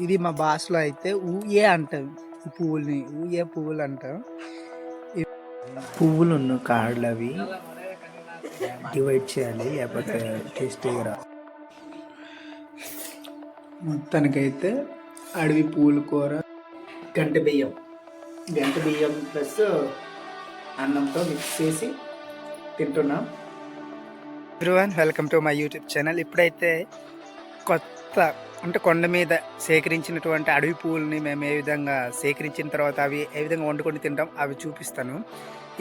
ఇది మా భాషలో అయితే ఊయే అంటాం. ఈ పువ్వుల్ని ఊయే పువ్వులు అంటాం. పువ్వులున్న కాడలు అవి డివైడ్ చేయాలి, లేకపోతే టేస్టీగా రా. మొత్తానికైతే అడవి పువ్వుల కూర, గంట బియ్యం ప్లస్ అన్నంతో మిక్స్ చేసి తింటున్నాం. Everyone, welcome to my YouTube channel. ఇప్పుడైతే కొత్త అంటే కొండ మీద సేకరించినటువంటి అడవి పువ్వుల్ని మేము ఏ విధంగా సేకరించిన తర్వాత అవి ఏ విధంగా వండుకొని తింటాం అవి చూపిస్తాను.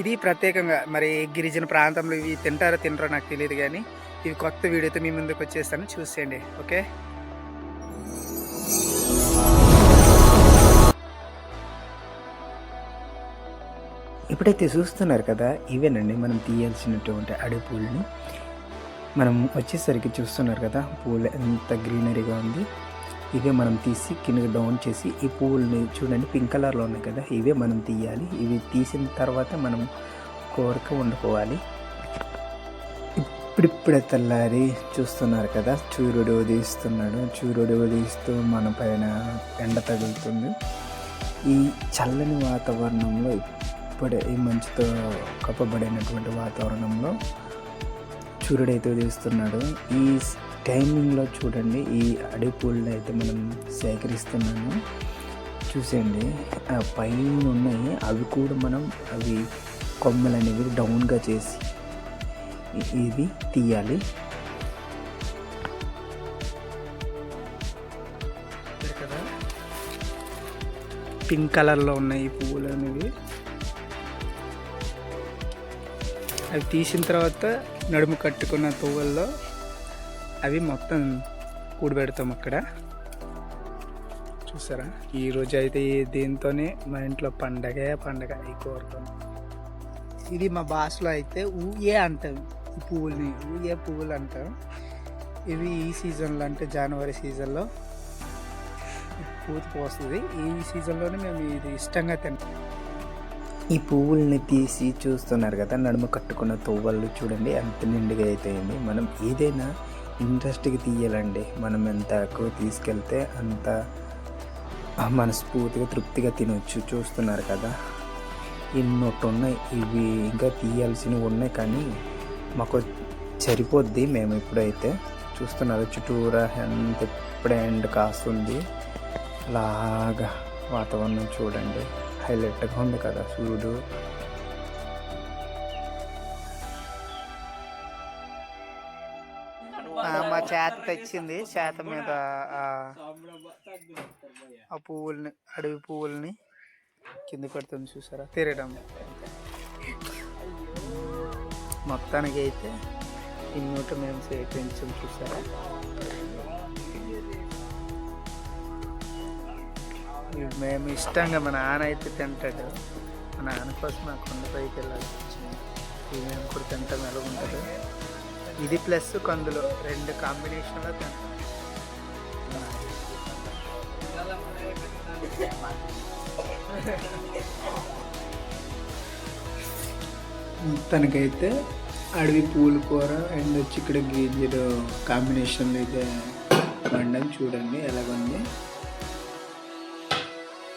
ఇది ప్రత్యేకంగా మరి గిరిజన ప్రాంతంలో ఇవి తింటారో నాకు తెలియదు, కానీ ఇవి కొత్త వీడియోతో మీ ముందుకు వచ్చేస్తాను, చూసేయండి. ఓకే, ఇప్పుడైతే చూస్తున్నారు కదా, ఇవేనండి మనం తీయాల్సినటువంటి అడవి పూలని. మనం వచ్చేసరికి చూస్తున్నారు కదా, పూలు ఎంత గ్రీనరీగా ఉంది. ఇవే మనం తీసి కిందకి డౌన్ చేసి ఈ పువ్వుల్ని చూడండి, పింక్ కలర్లో ఉన్నాయి కదా, ఇవే మనం తీయాలి. ఇవి తీసిన తర్వాత మనం కూరక వండుకోవాలి. ఇప్పుడిప్పుడే తెల్లారి చూస్తున్నారు కదా, సూర్యుడు ఉదయిస్తూ మన పైన ఎండ తగులుతుంది. ఈ చల్లని వాతావరణంలో, ఇప్పుడే ఈ మంచుతో కప్పబడినటువంటి వాతావరణంలో సూర్యుడైతే ఉదయిస్తున్నాడు. ఈ టైమింగ్లో చూడండి, ఈ అడవి పూలను అయితే మనం సేకరిస్తున్నాము. చూసేయండి, ఆ పైన ఉన్నాయి, అవి కూడా మనం అవి కొమ్మలు అనేవి డౌన్గా చేసి ఇది తీయాలి. కదా, పింక్ కలర్లో ఉన్నాయి ఈ పువ్వులు అనేవి. అవి తీసిన తర్వాత నడుము కట్టుకున్న పువ్వుల్లో అవి మొత్తం కూడబెడతాం అక్కడ. చూసారా, ఈరోజు అయితే దీంతోనే మా ఇంట్లో పండగ ఈ కూరతో. ఇది మా భాషలో అయితే ఊయే అంటాం. ఈ పువ్వుల్ని ఊయే పువ్వులు అంటాం. ఇవి ఈ సీజన్లో అంటే జనవరి సీజన్లో పూత పోస్తుంది. ఈ సీజన్లోనే మేము ఇది ఇష్టంగా తింటాం. ఈ పువ్వుల్ని తీసి చూస్తున్నారు కదా, నడుము కట్టుకున్న తువ్వలు చూడండి ఎంత నిండుగా అయితాయండి. మనం ఏదైనా ఇంట్రెస్ట్గా తీయాలండి. మనం ఎంత ఎక్కువ తీసుకెళ్తే అంత మనస్ఫూర్తిగా తృప్తిగా తినవచ్చు. చూస్తున్నారు కదా, ఇన్నొట్టు ఉన్నాయి. ఇవి ఇంకా తీయాల్సినవి ఉన్నాయి, కానీ మాకు సరిపోద్ది. మేము ఇప్పుడైతే చూస్తున్నారు, చుట్టూరా ఎంత ఇప్పుడే ఎండ కాస్తుంది. అలాగా వాతావరణం చూడండి, హైలైట్గా ఉంది కదా సూర్యుడు. మా చేత తెచ్చింది, చేత మీద ఆ పువ్వుల్ని, అడవి పువ్వుల్ని కింద పడుతుంది. చూసారా, తిరగడం. మొత్తానికి అయితే ఇన్నోట మేము సేకరించాం. చూసారా, మేము ఇష్టంగా మా నాన్న అయితే తింటాడు. మా నాన్న కోసం నాకు కొండపైకి వెళ్ళాల్సి వచ్చింది. ఇవి మేము కూడా తింటాం, ఎలా ఉంటుంది. ఇది ప్లస్ కందులో రెండు కాంబినేషన్లో తింటాం. తనకైతే అడవి పూల కూర అండ్ చిక్కుడు గింజలు కాంబినేషన్లో అయితే వండాం. చూడండి ఎలాగుంది.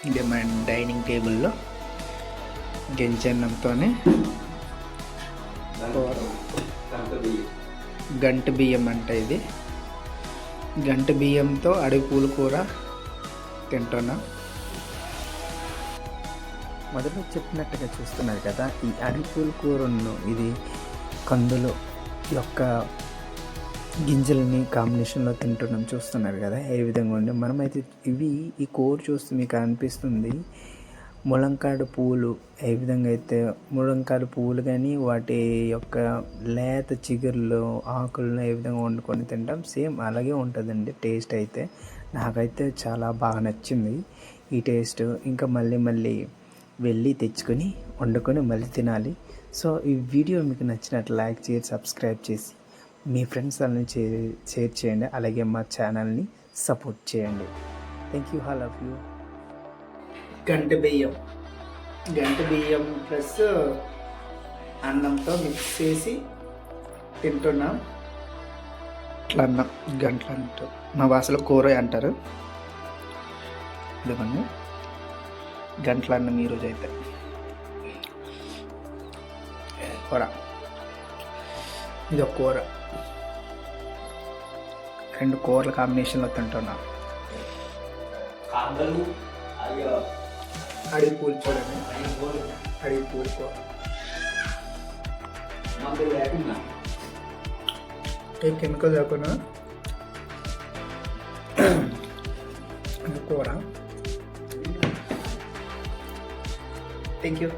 ఇదే మన డైనింగ్ టేబుల్లో గెంజన్నంతోనే కూర. గంట బియ్యం అంట ఇది. గంట బియ్యంతో అడవి పూల కూర తింటున్నాం. మొదలు చెప్పినట్టుగా చూస్తున్నారు కదా, ఈ అడవి పూల కూరను ఇది కందులు యొక్క గింజలని కాంబినేషన్లో తింటున్నాం. చూస్తున్నారు కదా ఏ విధంగా ఉండి. మనమైతే ఈ కూర చూస్తే మీకు అనిపిస్తుంది ములంకాడు పువ్వులు ఏ విధంగా అయితే, ములంకాడు పువ్వులు కానీ వాటి యొక్క లేత చిగురులు ఆకులను ఏ విధంగా వండుకొని తింటాం, సేమ్ అలాగే ఉంటుందండి టేస్ట్ అయితే. నాకైతే చాలా బాగా నచ్చింది ఈ టేస్ట్. ఇంకా మళ్ళీ వెళ్ళి తెచ్చుకొని వండుకొని మళ్ళీ తినాలి. సో ఈ వీడియో మీకు నచ్చినట్లు లైక్ చేసి సబ్స్క్రైబ్ చేసి మీ ఫ్రెండ్స్ వాళ్ళని షేర్ చేయండి. అలాగే మా ఛానల్ని సపోర్ట్ చేయండి. Thank you, all of you. గంట బియ్యం ప్లస్ అన్నంతో మిక్స్ చేసి తింటున్నాం. అట్లా అన్నం గంటలు అంటారు, మా భాషలో కూర అంటారు. ఇదిగోండి గంటలన్నం ఈరోజు అయితే కూర. ఇది ఒక కూర, 2 కూరల కాంబినేషన్లో తింటున్నాను. అడిగి పూలు చూడండి, అడిగి పూలు కూర. ఏ కెమికల్ లేకుండా కూర. Thank you.